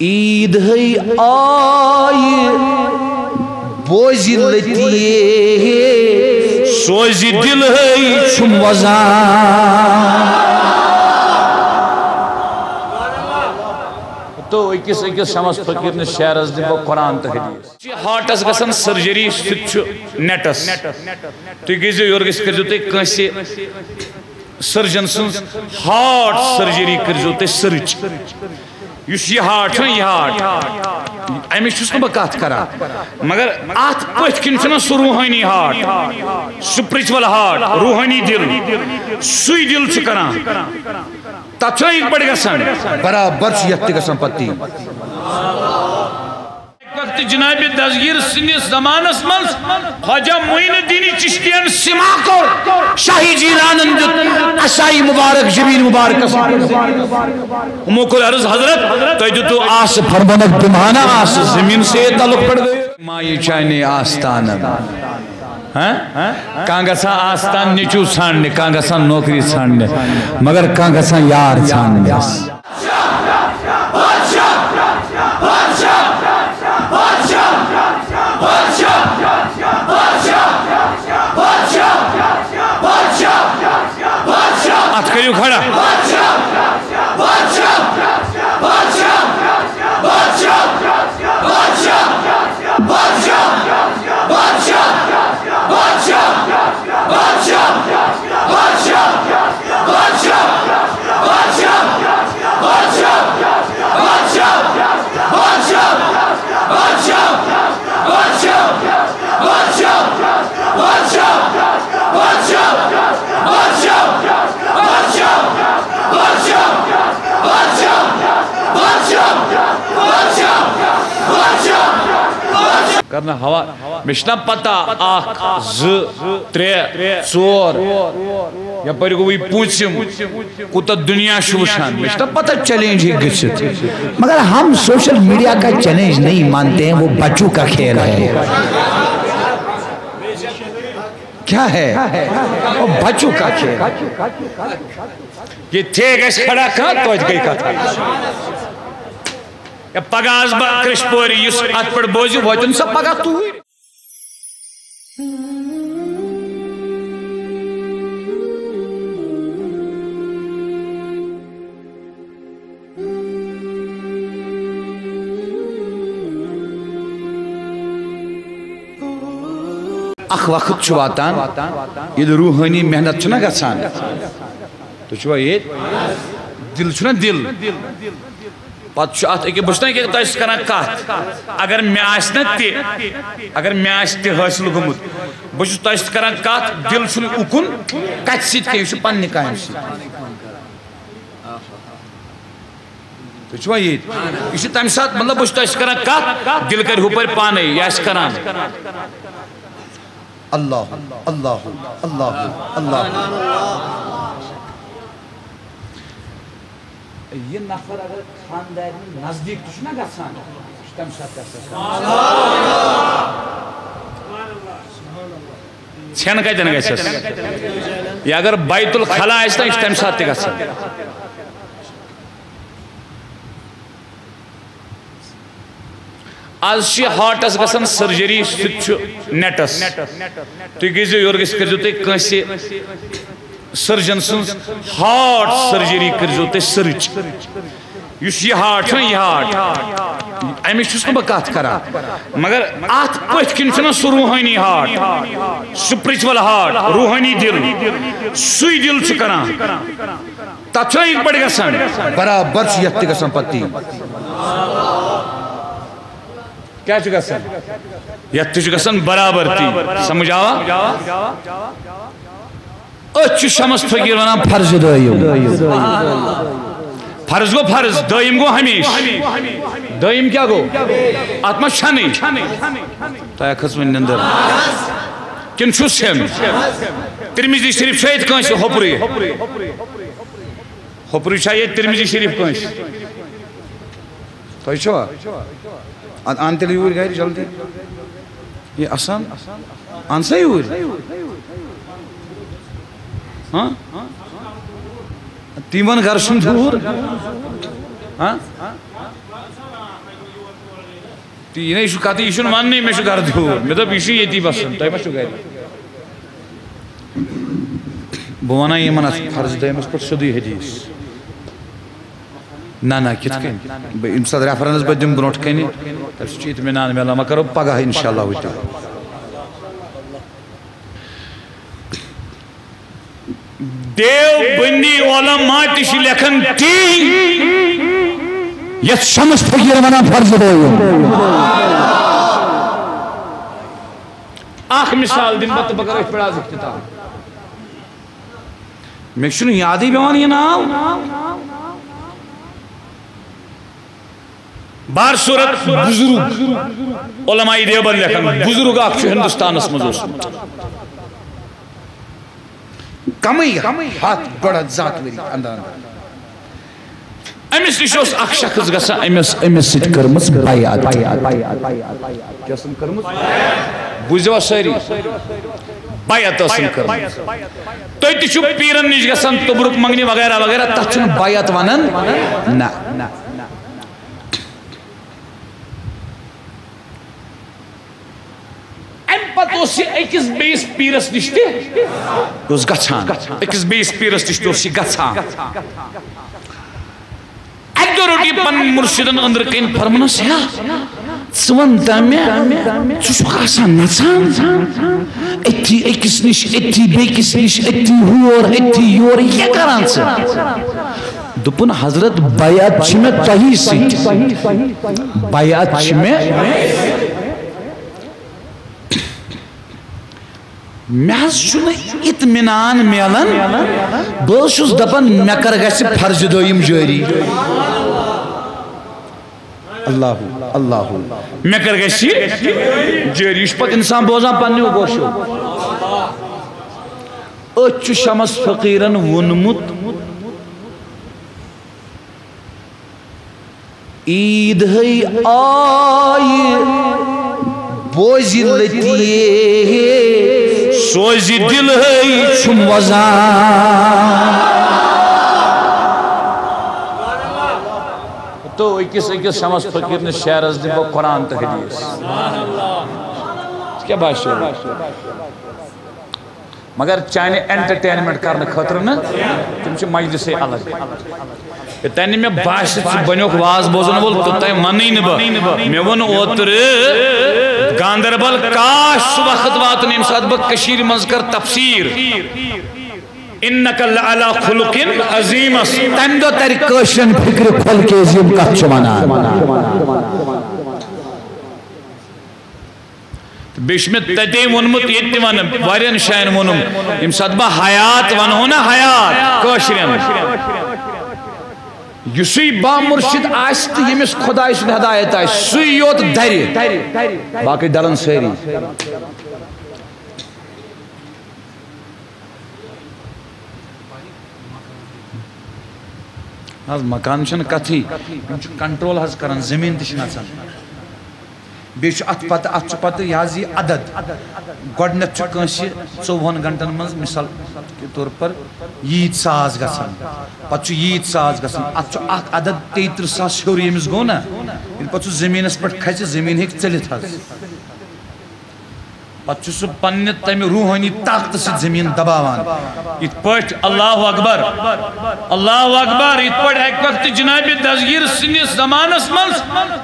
عید ہے آئی بوزی لتی سوزی دل ہے چھم وزان تو اکس شمس فقیر نے شعر از دبو قرآن تو حدیث ہارٹس گسن سرجری سچ نیٹس تو گیزو یور گس کرجو تے کنسی سرجن سن ہارٹ سرجری کرجو تے سرچ یس یہ ہارٹ ہے یہ ہارٹ امیش چھس نہ بکات کرا مگر ات پتھ کن چھنا سو روحانی ہارٹ سپریچول ہارٹ روحانی دل سوی دل چھ کران تب چھنا ایک بڑھ گسن برابر چھ یت گسن پتی وقت جناب دستگیر سندس زمانس من خواجہ معین الدین چشتیان سما کور شاہی جیرانن دیت عصائی مبارک جبین مبارک ہمو کو عرض حضرت تو جو آس فرمانک بمانا آس زمین سے تعلق پڑ گئے مائی چاہنے آستانا کانگا سا آستان نیچو ساننے کانگا سا نوکری ساننے مگر کانگا سا یار ساننے ات کریو کھڑا کرنا ہوا مشنا پتا آخ ز ترے ژور یا پر گوئی پوچھم کوتا دنیا شوشان مشنا پتا چیلنج ہی گچھت مگر ہم سوشل میڈیا کا چیلنج نہیں مانتے ہیں وہ بچوں کا کھیل ہے کیا ہے وہ بچوں کا کھیل یہ تھے گیس کھڑا کھا تو اج گئی کا تھا یا پگاز با کرش پوری یس ات پڑ بوزی وجن سب پگا تو ہوئی اخ وقت چواتان یہ روحانی محنت چھنا گسان تو چھوا یہ دل چھنا دل پت چھات ایک بچنا کہ تو اس کرنا کات اگر میں آسنا تی اگر میں آستی حاصل گمت بچو تو اس کرنا کات دل چھنا اکن کچھ سیت کے یوشو پن نکائم سیت تو چھوا یہ یوشو تیم ساتھ مطلب بچو تو اس کرنا کات دل کر ہوپر پانے یا اس کرنا اللہ اللہ اللہ اللہ یہ نفر اگر خاندار نزدیک تو چھنا گسان تم ساتھ گسان چھن کا جن گسان یا اگر بیت الخلا ہے تو تم ساتھ گسان آج چھ ہارٹس گسان سرجری سچ نیٹس تو گیزو یور گس کرجو تے کنسی سرجن سن ہارٹ سرجری کرجو تے سرچ یس یہ ہارٹ ہے یہ ہارٹ امیش چھس نہ بکات کرا مگر ات پتھ کن چھنا سو روحانی ہارٹ سپریچول ہارٹ روحانی دل سوی دل چھ کران تب چھنا ایک بڑھ گسان برابر چھ یت گسان پتی کیا چھ گسان یت چھ گسان برابر تی سمجھ آوا اچھ شمس فقیر ونان فرض دائیو فرض گو فرض دائم گو ہمیش دائم کیا گو آتما شانی تایا خزمین نندر کن چھو سیم ترمیزی شریف شاید کانسی ہوپری ہوپری شاید ترمیزی شریف کانسی تائی چھوا آنتے لیور گئی جلدی یہ آسان آنسا ہی ہوئی تیمن گرشن دور یہ نہیں کہتی یہ مان نہیں میں گھر دور میں دب یہ یتی بسن تہ ما گھر بہ ونان یمن فرض دمس پہ سیودے حدیث نا کت کن یم سات ریفرنس بہ دم برونٹ کن تم اطمینان ملان وہ کرو پگہ انشاءاللہ تعالی دیوبندی علماء تہ لکھن تی یت شمس فقیر ونان فرض دویم اخ مثال دن بہ بہ کرو پڑا اختتام مے چھن یادی پیوان یہ ناو بار صورت بزرگ علماء دیوبند لکھن بزرگ اخ ہندوستانس مز کمی ہاتھ گڑھ ذات وری اندر امس نش اخ شخص گسا امس سٹ کرمس بیعت کیسن کرمس بوزوا ساری بیعت اسن کرمس تُہۍ تہِ چھِو پیرن نش گسان تبرک منگنی وغیرہ وغیرہ تتھ چھن بیعت ونان نہ پتہ اکس بیس پیرس نش گھان اکس بیس پیرس نش گھان اک دہ روٹی پن مرشدن اندر کن فرمانس ہے ون دم ژھان نژان اتھی اکس نش اتھی بیکس نش اتھی ہور اتھی یور یہ کران دپن حضرت بیعت چھ مے تہی سۭتۍ بیعت چھ مے محض چھُ اطمینان میلان بہٕ چھُس دپان مے کر گژھِ فرض دویم جٲری اللہ مے کر گژھِ جٲری یہِ چھُ پتہٕ انسان بوزان پننیو گوشو أتھۍ چھُ شمس فقیرن ووٚنمُت عید ہے آیہِ بوزِ لطیف سوزی دل ہے چھم وزان تو اکس شمس فقیر نے شعرز دن وہ قرآن تہ حدیث کیا بات مگر چانے انٹرٹینمنٹ کرنے خاطر نا تم چھ مجلس الگ تنہ میں باش بنیوک واز بوزن وول تو تہ منی نبا میں ون اوتر گاندربل کاش وقت واتن یم سات بہ کشیر منز کر تفسیر انک لعلی خلق عظیم تم دو تر کشن فکر کھل کے عظیم کت چھ ونان بیش میں تتے ونمت یہ ون وارین شاین ونم یم سات بہ حیات ونو نا حیات کشرین یسی با مرشد آست یمس خدای سن ہدایت آس سی یوت دری باقی ڈلن ساری آج مکان چھن کتھی کنٹرول حض کرن زمین تش نژان بیش ات پتہ یہ عدد گۄڈنیتھ چھُ کٲنٛسہِ 24 گھنٹن منٛز مثال کے طور پر ییٖتۍ ساس گژھان پتہٕ چھُ ییٖتۍ ساس گژھان اتھ چھُ اکھ عدد 33,000 ہیوٚر ییٚمِس گوٚو نا ییٚلہِ پتہٕ سُہ زٔمیٖنس پٮ۪ٹھ کھژِ زٔمیٖن ہیٚکہِ ژٔلِتھ حظ پتہٕ چھُ سُہ پننہِ تمہِ روحٲنی طاقتہٕ سۭتۍ زٔمیٖن دباوان یِتھ پٲٹھۍ اللہ اکبر یِتھ پٲٹھۍ اکہِ وقتہٕ جناب دستگیر سٕنٛدِس زمانس منٛز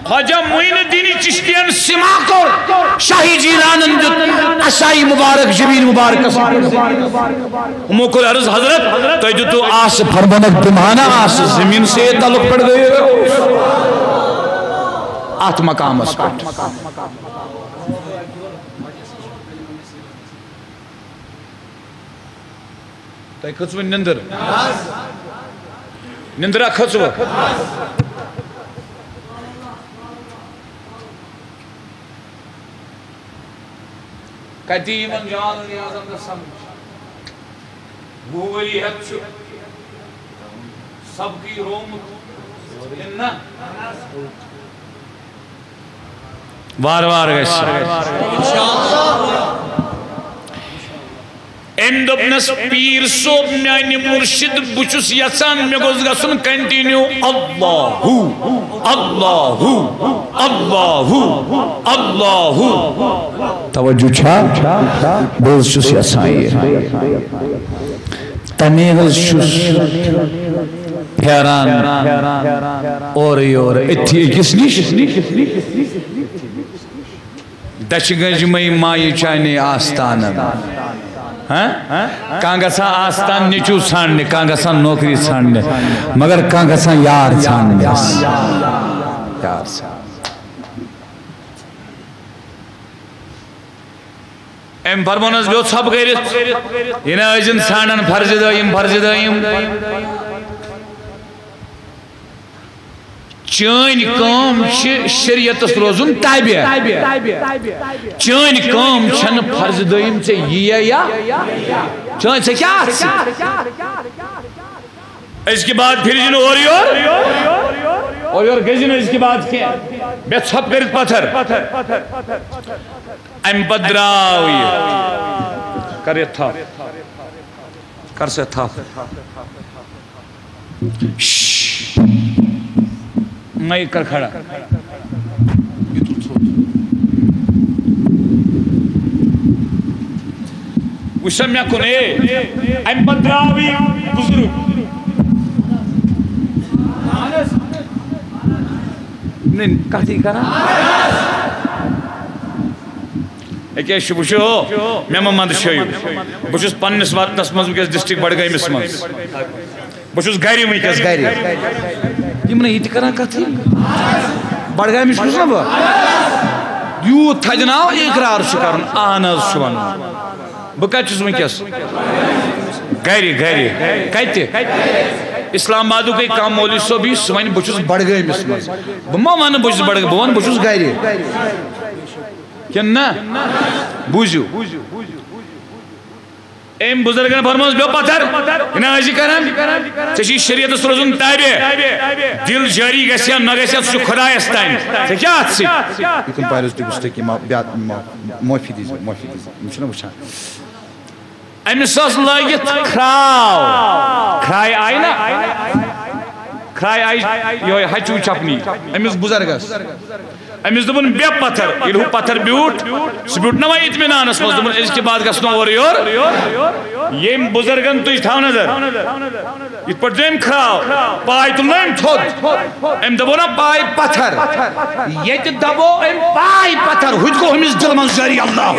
خواجہ معین الدین چشتین سما کوٚر شاہی جیلانن دیُت عصایہِ مبارک زمیٖن مبارکس یِمو کوٚر عرض حضرت تۄہہِ دِتوٗ آسہٕ فرمانک دُمانہ آسہٕ زمیٖن سے تعلق پٮ۪ٹھ گٔیو اتھ مقامس پٮ۪ٹھ تۄہہِ کھٔژوٕ نِندٕر نِندرا کھٔژوٕ کتہِ یِمن جان ریاضن گژھِ سمجھ 20 ؤری ہٮ۪تھ چھُ سبقٕے رومُت نا وارٕ وارٕ گژھِ ام دپنس پیر صوب میانی مرشد بچس یسان میں گوز گسن کنٹینیو اللہ اللہ اللہ اللہ توجہ چھا بوز چس یسان یہ تمیغز چس پھیران اور اتھی کس نیش دچ گنج میں مائی چانے آستان کان گسا آستان نیچو ژھانڈنہِ کان گسا نوکری ژھانڈنہِ مگر کان گسا یار ژھانڈنہِ یار ام فرمونس بیو ژھپ کٔرِتھ یہِ نہ ٲسِن ژھانڈان فرضہِ دٲیِم چٲنۍ کٲم چھِ شریعتس روزُن تابع چٲنۍ کٲم چھنہٕ فرض دٲیِم ژےٚ یِیا یا چٲنۍ ژےٚ کیٛاہ آسہِ أزکہِ بعد پھِرِزِ نہٕ اورٕ یور گٔژھِ نہٕ أزکہِ بعد کینٛہہ بیٚہہ ژھۄپ کٔرِتھ پتھر اَمہِ پتہٕ درٛاو یہِ کر یتھ تھپھ کر سا تھپھ مائک کر کھڑا وشم یا کنے ایم پدراوی بزرگ نہیں کہتی کرا ایک شبشو میں محمد شیو بچوس پنس واتنس مز وکس ڈسٹرکٹ بڈگامس مز بچوس گھری وکس گھری یم نے یہ کران کتھی بڈگامس چھُس نا بہٕ یوٗت تھدناو اقرار چھُ کرُن اہن حظ چھُ ونُن بہٕ کتہِ چھُس وٕنکٮ۪س گھرِ کتہِ اسلام آبادُک گٔے کانٛہہ مولوی صٲب یی سُہ وَنہِ بہٕ چھُس بڈگٲمِس منٛز بہٕ ما وَنہٕ بہٕ چھُس بڈگٲمۍ بہٕ وَنہٕ بہٕ چھُس گھرِ کِنہٕ نہ بوٗزِو ایم بزرگن فرموس بیو پتھر یہِ نہ ٲسی کران ژےٚ چھی شریعتس روزُن تابع دل جاری گژھِ یا نہ گژھِ ژٕ چھُکھ خۄدایس تانۍ ژےٚ کیٛاہ اَتھ سۭتۍ یِکُن پایلس تہِ گوٚژھ تۄہہِ معٲفی دیٖزیو یِم چھِنہ وٕچھان أمِس ٲس لٲگِتھ کھراے آیہِ نا کھراے آیہِ یِہوے ہچوٗ چھپنی أمِس بُزرگس أمِس دوٚپُن بیٚہہ پتھر ییٚلہِ ہُہ پتھر بیوٗٹھ سُہ بیوٗٹھ نا وۄنۍ اطمینانس منٛز دوٚپُن أزکہِ بعد گژھنو اورٕ یور ییٚمۍ بُزرگن تُج تھاو نظر یِتھ پٲٹھۍ تُہۍ أمۍ کھراو پاے تُل نا أمۍ تھوٚد أمۍ دبو نا پاے پتھر ییٚتہِ دبو أمۍ پاے پتھر ہُتہِ گوٚو أمِس دِلہٕ منٛز جٲری اللہ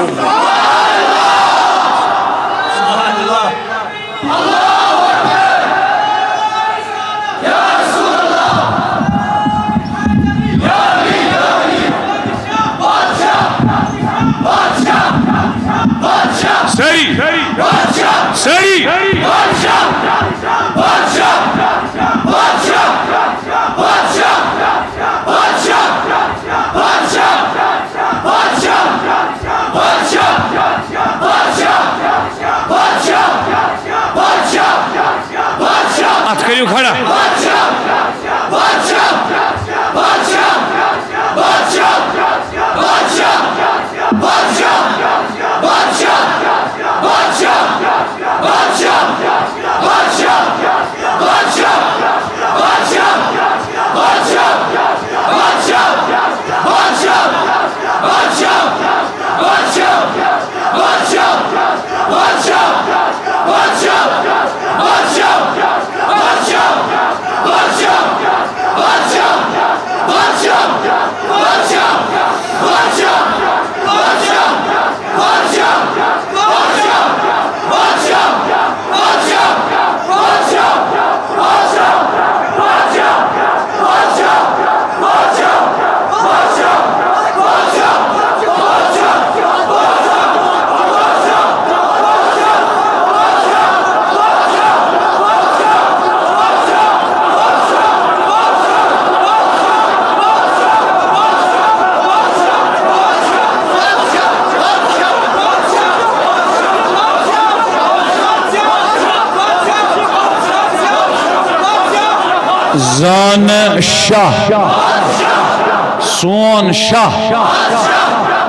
سری ات کریو کھڑا زان شاہ سون شاہ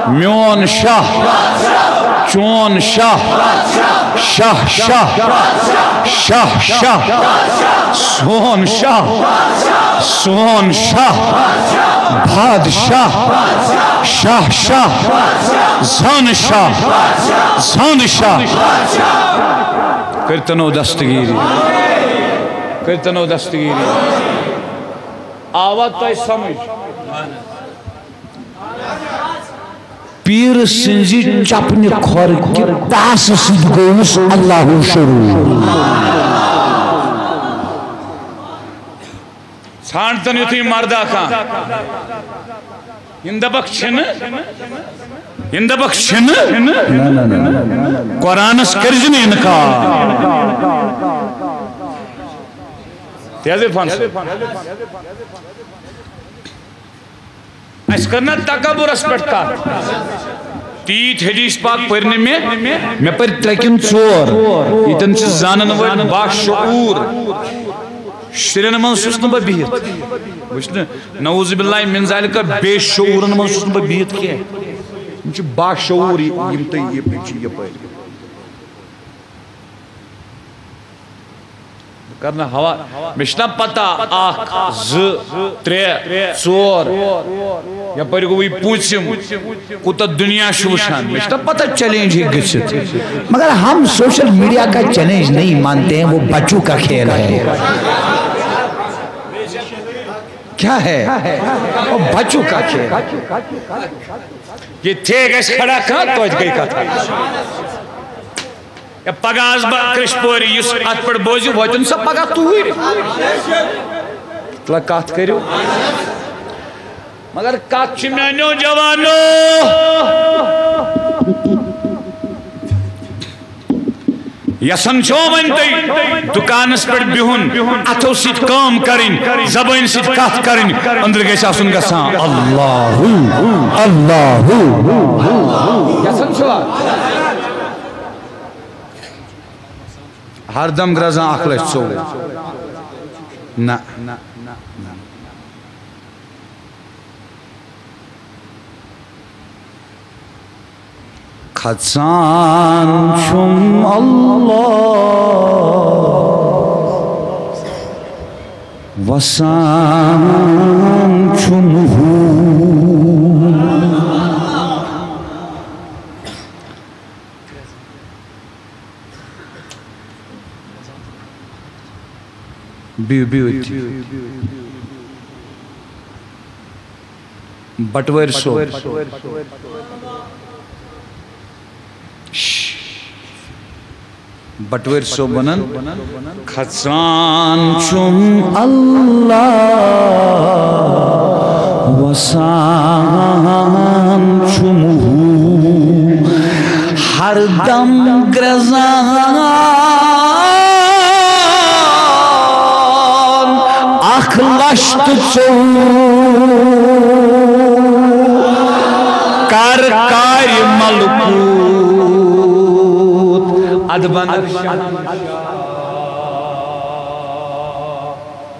میون شاہ چون شاہ شاہ شاہ شاہ شاہ سون شاہ سون شاہ بادشاہ شاہ شاہ زان شاہ زان شاہ کرتنو دستگیری کرتنو دستگیری آوات تو سمجھ پیر سنزی چپنی کھور کی تاس سید گوس اللہ شروع چھانتن یتھی مردہ کھان ہندبک چھن ہندبک چھن قرآن اس کرجن انکار تیازی فانس اس کرنا تکبر اس پڑھتا تیت حدیث پاک پڑھنے میں پر ترکن چور ایتن سے زانن ورد باشعور شرین من سسن با بیت وچھنے نعوذ باللہ من ذالک بے شعورن من سسن با بیت کیا ہے انچہ باشعور یمتی یہ پیچھی یہ پہلی کرنا ہوا مشنا پتا آخ ز ترے چور یا پر گوئی پوچھم کتا دنیا شوشان مشنا پتا چیلنج ہی گچت مگر ہم سوشل میڈیا کا چیلنج نہیں مانتے ہیں وہ بچوں کا کھیل ہے کیا ہے وہ بچوں کا کھیل یہ تھے گیس کھڑا کھا تو اج گئی کا تھا یا پگاز با کرش پوری یس ات پر بوزی وجن سا پگا تویر تلا کات کریو مگر کات چمینو جوانو یسن چو ونتی دکانس پر بیہن اتو سیت کام کرن زبان سیت کات کرن اندر گیسا سن گسان اللہ اللہ یسن چو ہر دم گرزان اخلش چو نا کھتسان چم اللہ وسان چم ہو بیوٹی بٹویر سو بٹویر سو بنن کھتسان چم اللہ وسان چم ہو ہر دم گرزان لشت چو کر کار ملکوت ادبن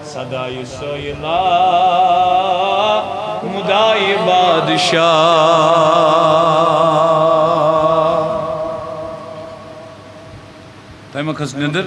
صدای سویلا مدائی بادشاہ تائمہ کھس ندر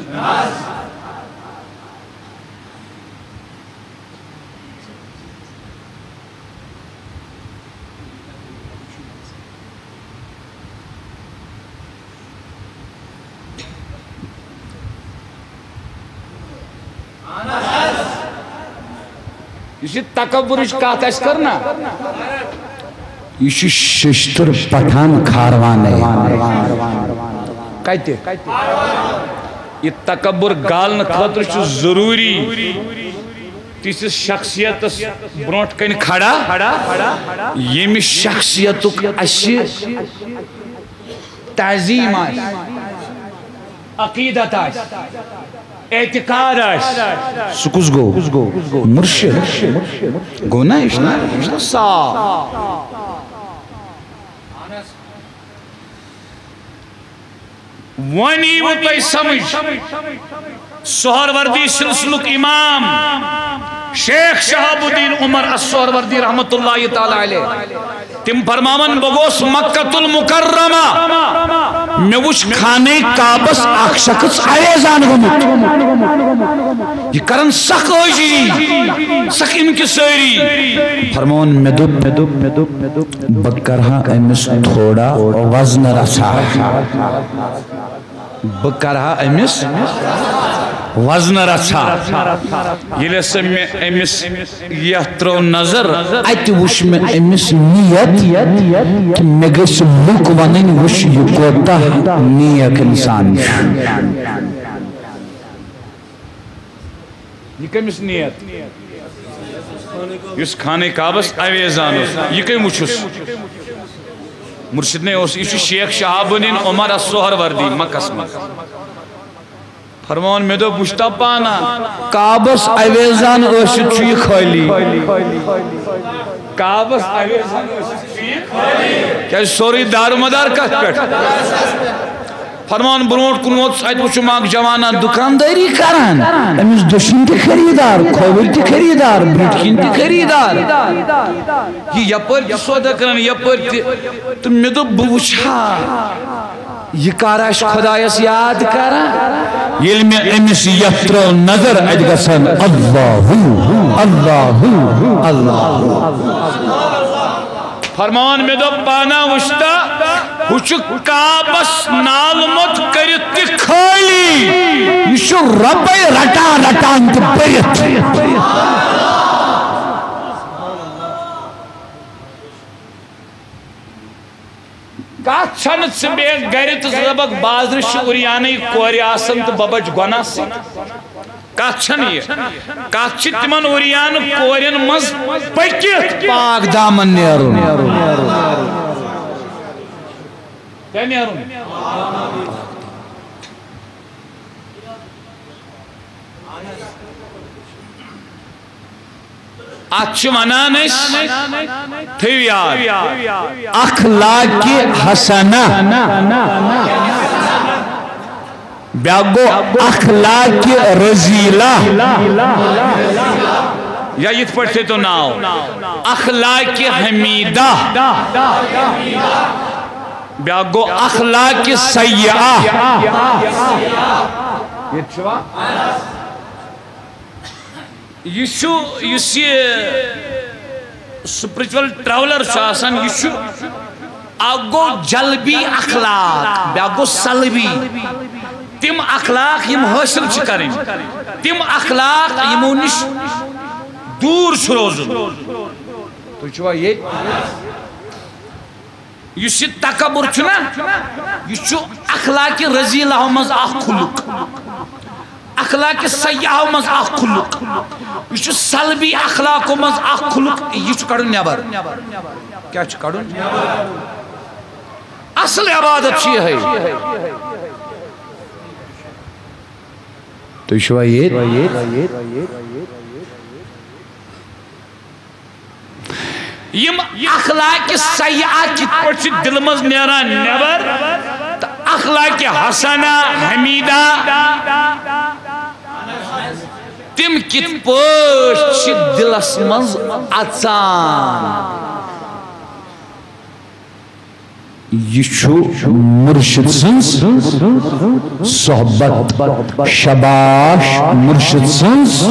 یہ تکبرش کات ایس کرنا یہ ششتر پٹھان کھاروان ہے کہتے یہ تکبر گالن خطر چھو ضروری تیس شخصیت برونٹ کن کھڑا یہ شخصیت اسی تعظیم آئے عقیدت آئے اعتقاد آئے سکوز گو مرشد گونا اشنا صاف وانی وہ تو سمجھ سہروردی سلسلک امام شیخ شہاب الدین عمر السہروردی رحمت اللہ تعالی علیہ تم فرماون بگوس مکہ المکرمہ میں وچ خانے کعبس اخ شخص اویزان گومت یہ کرن سخ اوجی سخ انکساری فرمون میں دب بکرہا امس تھوڑا وزن رسا بکرہا امس وزن رسا یہ سے میں امس یترو نظر ات وش میں امس نیت کہ میں گس لوک ونن وش یہ کوتا نیک انسان یہ کمس نیت یس خانے کعبس اویزان یہ کم وچھس مرشد نے یہ شیخ شہاب الدین عمر السہر وردی مکس میں فرمان میں دو بشتا پانا کعبس اویزان اشت چوی خالی کعبس اویزان اشت چوی خالی کیا سوری دار مدار کت پیٹ فرمان برونٹ کنوت سائد وچو ماک جوانا دکانداری کران امیز دوشین تی خریدار کھوبر تی خریدار بریٹکین تی خریدار یہ یپر تی سودا کرن یپر تی تو میں دو بوچھا یہ کاراش خدایس یاد کران یل میں امیز یترو نظر اجگسن اللہ اللہ اللہ فرمان میں دو پانا وشتا وچو کعبس نالمت کرت تی خالی یشو رب رٹا رٹان تی پریت کات چھنت سے بے گریت زبک بازرش اوریانی کوری آسن تو ببج گونا سی کات چھن یہ کات چھ تمن اوریان کورین مز پکیت پاک دامن نیرون کیا نیرون اچھ منان اس تھیو یاد اخلاق حسنہ بیاگو اخلاق رزیلہ یا یہ پڑھتے تو ناؤ اخلاق حمیدہ بیاگو اخلاق سیئہ یہ چھوا یہ سپریچول ٹراولر شاسن یہ اگو جلبی اخلاق بیاگو سلبی تم اخلاق یم حاصل چکریں تم اخلاق یمو نش دور روزن تو چھوا یہ تکبر چھنا یہ اخلاق رزیلہ مز اخ خلق اخلاق سیاح مز اخ خلق یہ سلبی اخلاق مز اخ خلق یہ کڑن نیبر کیا کڑن اصل عبادت یہ ہے تو چھوا یہ یم اخلاق سیاح کی پڑھ دل مز نیران نیبر اخلاق حسنہ حمیدہ تم کت پوش دلس مز اچان یہ مرشد سنس صحبت شباش مرشد سنس